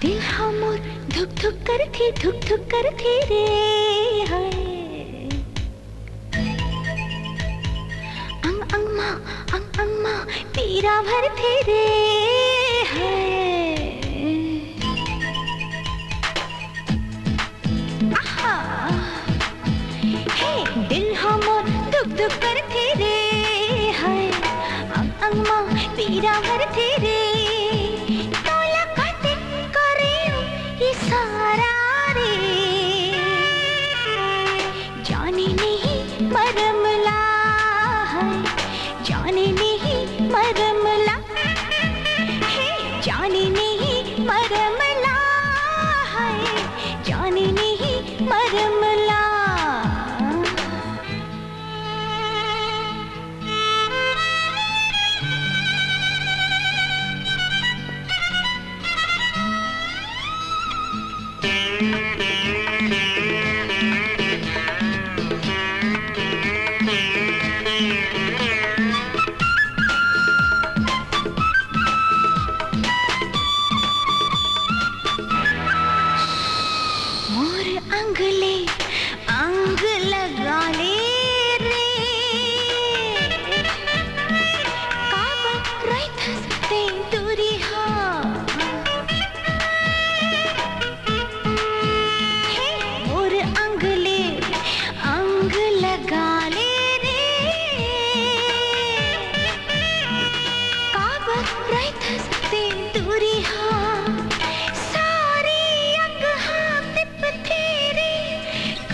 दिल हमर धुक धुक करथे रे हाय अंग मा पीरा भरथे रे हाय आहा हे दिल हमर धुक धुक करथे रे हाय अंग मा पीरा भरथे रे जाने नहीं मरमला है जाने नहीं मरमला है जाने नहीं मरमला है जाने नहीं मरमला अंगले अंग लगा ले रे काब राइथस ते दूरी हा हे मोर अंगले अंग लगा ले रे काब राइथस ते दूरी हा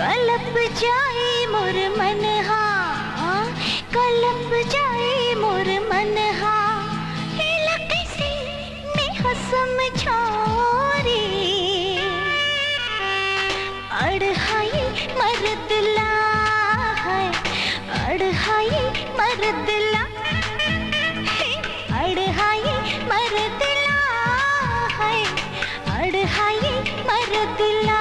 कलप जाए मोर मन हा कलप जाए मोर मन हा हेला कैसे मैं समझारे अड़हाई मर्दला है अड़हाई मर्दला अड़हाई मर्दला है अड़हाई मर्दला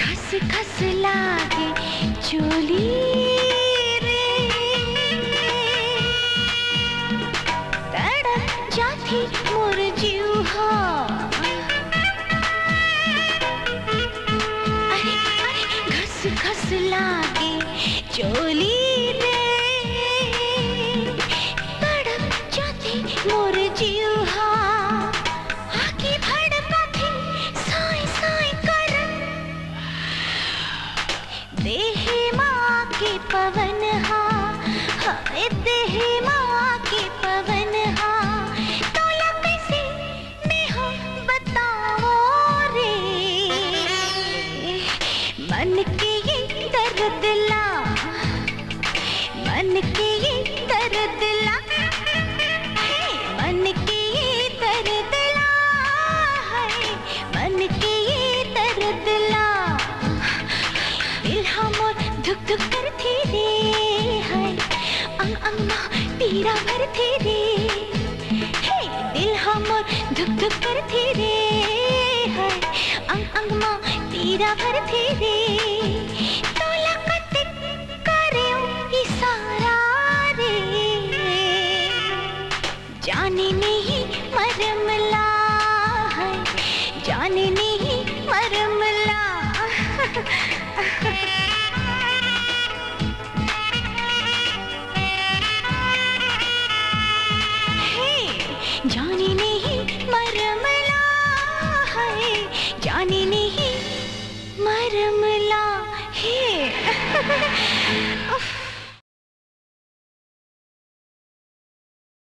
घस घस लागे चोली रे तड़प जाती मोर जीवा अरे अरे घस घस लागे चोली रे तड़प जाती मोर जीवा आके भड़का थी साई साई देह माँ के पवन हा हाय देह माँ के पवन हा तोला कैसे मैं हो बताओ रे मन के ये दर्द ला मन के ये दर्द ला मन के ये दर्द ला है मन के ये दर्द ला धुक धुक करथे रे हाय अंग मा पीरा भरथे रे हे दिल हमर धुक धुक करथे रे हाय अंग मा पीरा भरथे रे।